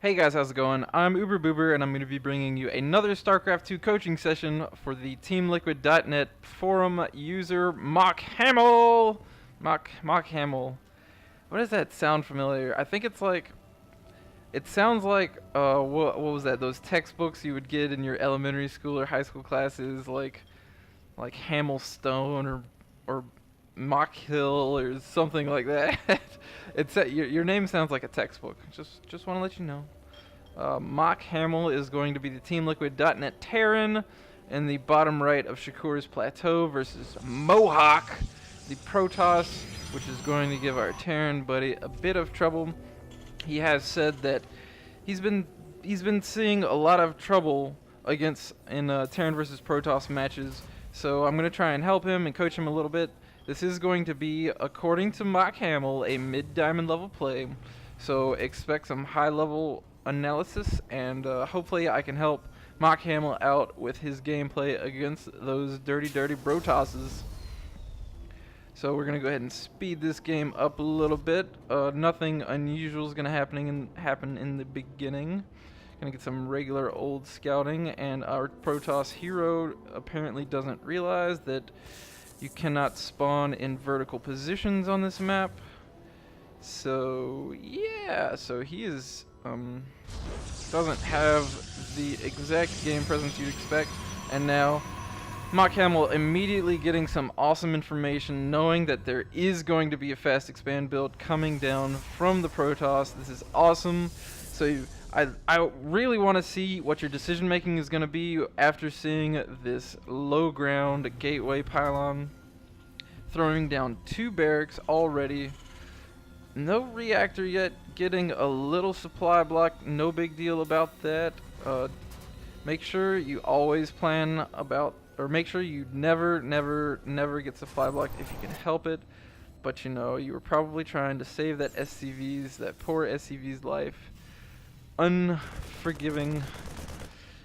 Hey guys, how's it going? I'm Oober and I'm going to be bringing you another StarCraft 2 coaching session for the TeamLiquid.net forum user MockHamill. MockHamill. What does that sound familiar? I think it's like, it sounds like, what was that? Those textbooks you would get in your elementary school or high school classes, like Hamill Stone or Mock Hill or something like that. It's your name sounds like a textbook. Just want to let you know. MockHamill is going to be the TeamLiquid.net Terran in the bottom right of Shakur's Plateau versus Mohawk, the Protoss, which is going to give our Terran buddy a bit of trouble. He has said that he's been seeing a lot of trouble against in Terran versus Protoss matches. So I'm going to try and help him and coach him a little bit. This is going to be, according to MockHamill, a mid-diamond level play. So expect some high-level analysis, and hopefully I can help MockHamill out with his gameplay against those dirty Brotosses. So we're going to go ahead and speed this game up a little bit. Nothing unusual is going to happen in the beginning. Gonna get some regular old scouting, and our Protoss hero apparently doesn't realize that you cannot spawn in vertical positions on this map. So yeah, so he is doesn't have the exact game presence you'd expect, and now MockHamill immediately getting some awesome information, knowing that there is going to be a fast expand build coming down from the Protoss. This is awesome. So I really want to see what your decision making is going to be after seeing this low ground gateway pylon. Throwing down 2 barracks already. No reactor yet, getting a little supply block, no big deal about that. Make sure you always plan about, or make sure you never get supply blocked if you can help it. But you know, you were probably trying to save that that poor SCV's life. Unforgiving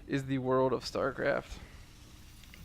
is the world of StarCraft.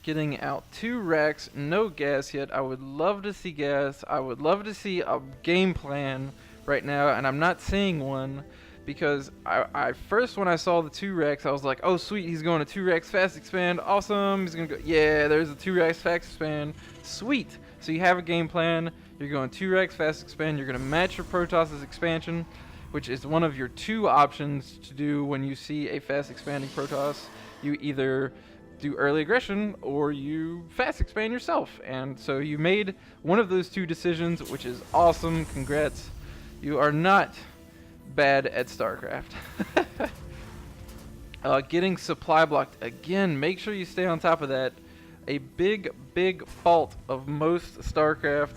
Getting out 2 racks, no gas yet. I would love to see gas. I would love to see a game plan right now, and I'm not seeing one because I first, when I saw the 2 racks, I was like, oh sweet, he's going to 2 racks fast expand, awesome. He's gonna go, yeah, there's a 2 racks fast expand, sweet. So you have a game plan. You're going 2 racks fast expand. You're gonna match your Protoss's expansion, which is one of your 2 options to do when you see a fast expanding Protoss. You either do early aggression or you fast expand yourself, and so you made one of those 2 decisions, which is awesome. Congrats, you are not bad at StarCraft. Getting supply blocked again, make sure you stay on top of that. A big fault of most StarCraft,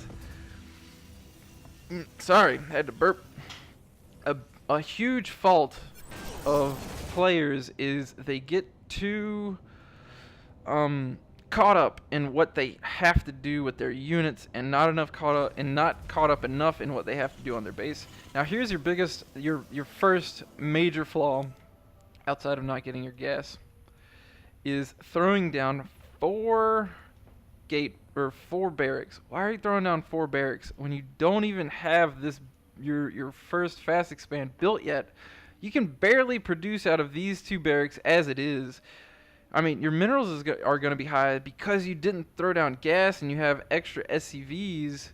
sorry, I had to burp. A huge fault of players is they get too caught up in what they have to do with their units, and not caught up enough in what they have to do on their base. Now here's your first major flaw, outside of not getting your gas, is throwing down 4 barracks. Why are you throwing down 4 barracks when you don't even have your first fast expand built yet? You can barely produce out of these 2 barracks as it is. I mean, your minerals are going to be high because you didn't throw down gas, and you have extra SCVs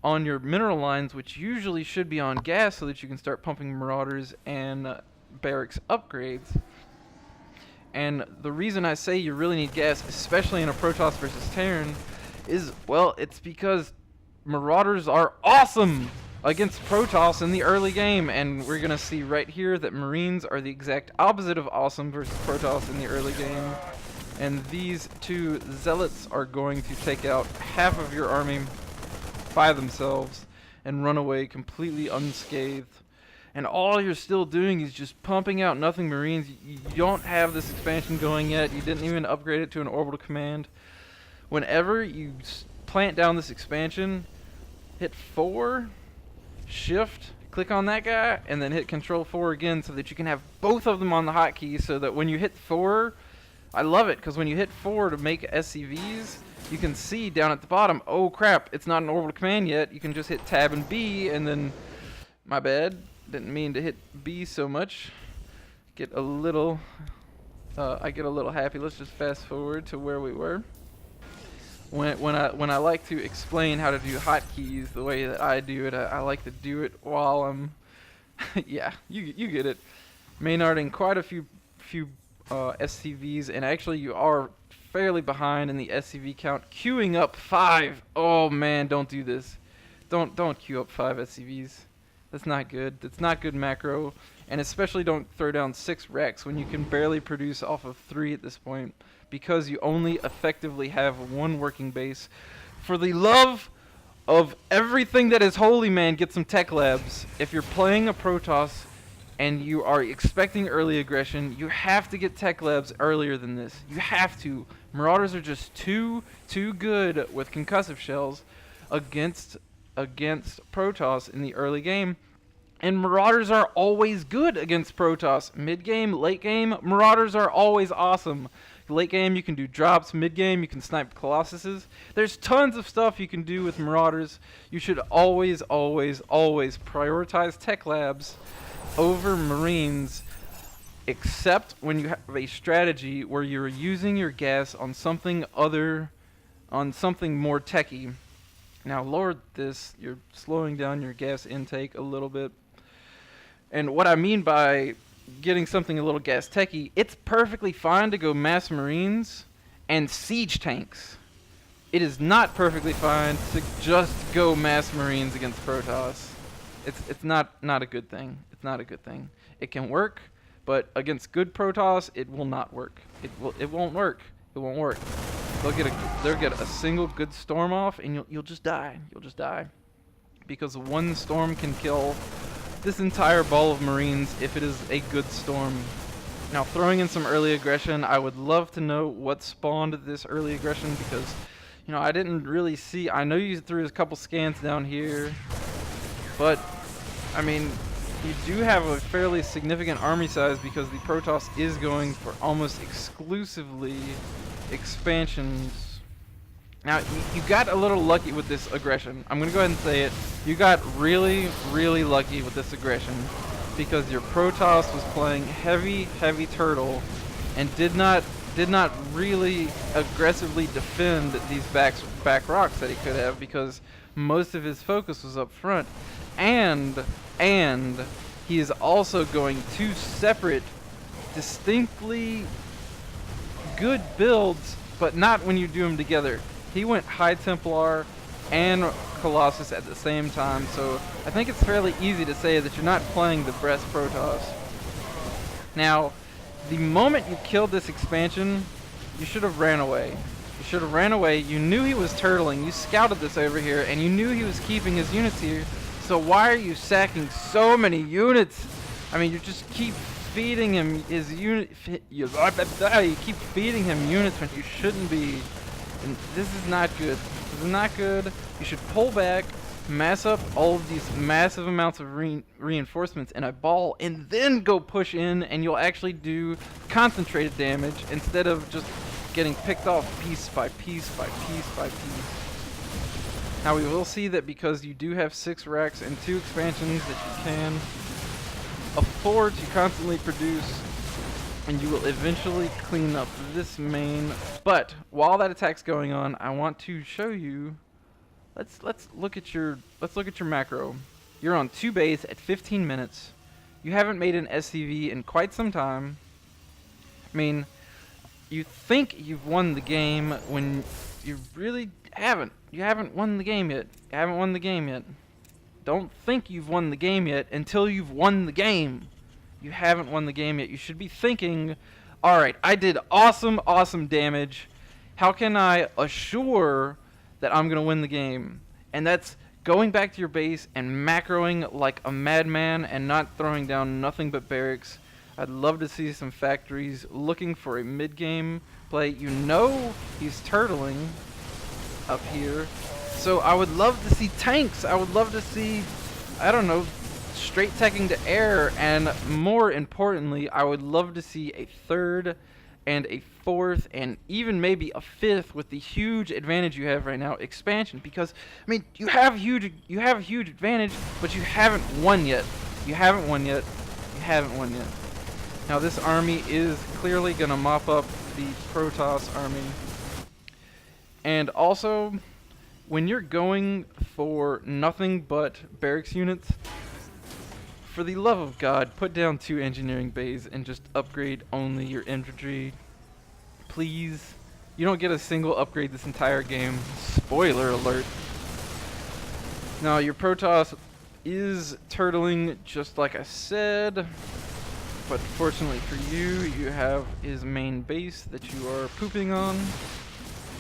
on your mineral lines, which usually should be on gas so that you can start pumping Marauders and barracks upgrades. And the reason I say you really need gas, especially in a Protoss versus Terran, is, well, it's because Marauders are awesome against Protoss in the early game, and we're gonna see right here that Marines are the exact opposite of awesome versus Protoss in the early game, and these 2 Zealots are going to take out half of your army by themselves and run away completely unscathed. And all you're still doing is just pumping out nothing Marines. You don't have this expansion going yet. You didn't even upgrade it to an orbital command. Whenever you plant down this expansion, hit 4, shift, click on that guy, and then hit control 4 again so that you can have both of them on the hotkey, so that when you hit 4, I love it, because when you hit 4 to make SCVs, you can see down at the bottom, oh crap, it's not an orbital command yet. You can just hit tab and B, and then, my bad, didn't mean to hit B so much. get a little, I get a little happy. Let's just fast forward to where we were. When I like to explain how to do hotkeys the way that I do it, I like to do it while I'm, yeah, you get it. Maynarding quite a few SCVs, and actually you are fairly behind in the SCV count. Queuing up 5. Oh man, don't do this. Don't queue up 5 SCVs. That's not good. That's not good macro, and especially don't throw down 6 Rex when you can barely produce off of 3 at this point, because you only effectively have 1 working base. For the love of everything that is holy, man, get some tech labs. If you're playing a Protoss and you are expecting early aggression, you have to get tech labs earlier than this. You have to. Marauders are just too good with concussive shells against Protoss in the early game. And Marauders are always good against Protoss. Mid game, late game, Marauders are always awesome. Late game, you can do drops. Mid game, you can snipe Colossuses. There's tons of stuff you can do with Marauders. You should always prioritize tech labs over Marines, except when you have a strategy where you're using your gas on something more techy. Now lower this, you're slowing down your gas intake a little bit. And what I mean by getting something a little gas techy, it's perfectly fine to go mass Marines and siege tanks. It is not perfectly fine to just go mass Marines against Protoss. It's not a good thing. It's not a good thing. It can work, but against good Protoss, it will not work. It won't work. It won't work. They'll get a single good storm off, and you'll just die. You'll just die, because one storm can kill this entire ball of Marines if it is a good storm. Now, throwing in some early aggression, I would love to know what spawned this early aggression, because, you know, I didn't really see. I know you threw a couple scans down here, but I mean, you do have a fairly significant army size, because the Protoss is going for almost exclusively expansions. Now, you got a little lucky with this aggression. I'm going to go ahead and say it. You got really lucky with this aggression, because your Protoss was playing heavy turtle and did not really aggressively defend these back rocks that he could have, because most of his focus was up front. And he is also going 2 separate, distinctly good builds, but not when you do them together. He went High Templar and Colossus at the same time, so I think it's fairly easy to say that you're not playing the best Protoss. Now, the moment you killed this expansion, you should have ran away. You should have ran away. You knew he was turtling. You scouted this over here, and you knew he was keeping his units here. So why are you sacking so many units? I mean, you just keep feeding him his unit. You keep feeding him units when you shouldn't be. And this is not good. This is not good. You should pull back, mass up all of these massive amounts of reinforcements in a ball, and then go push in, and you'll actually do concentrated damage instead of just getting picked off piece by piece by piece by piece. Now we will see that because you do have 6 racks and 2 expansions that you can afford to constantly produce, and you will eventually clean up this main. But while that attack's going on, I want to show you. Let's look at your macro. You're on 2 base at 15 minutes. You haven't made an SCV in quite some time. I mean, you think you've won the game when you really haven't. You haven't won the game yet. You haven't won the game yet. Don't think you've won the game yet until you've won the game. You haven't won the game yet. You should be thinking, alright, I did awesome damage. How can I assure that I'm going to win the game? And that's going back to your base and macroing like a madman and not throwing down nothing but barracks. I'd love to see some factories looking for a mid-game play. You know he's turtling up here. So I would love to see tanks. I would love to see, I don't know, straight teching to air, and more importantly, I would love to see a 3rd and a 4th and even maybe a 5th with the huge advantage you have right now, expansion. Because I mean, you have a huge advantage, but you haven't won yet. You haven't won yet. Now this army is clearly gonna mop up the Protoss army. And also, when you're going for nothing but barracks units, for the love of God, put down 2 engineering bays and just upgrade only your infantry. Please. You don't get a single upgrade this entire game. Spoiler alert. Now your Protoss is turtling just like I said, but fortunately for you, you have his main base that you are pooping on.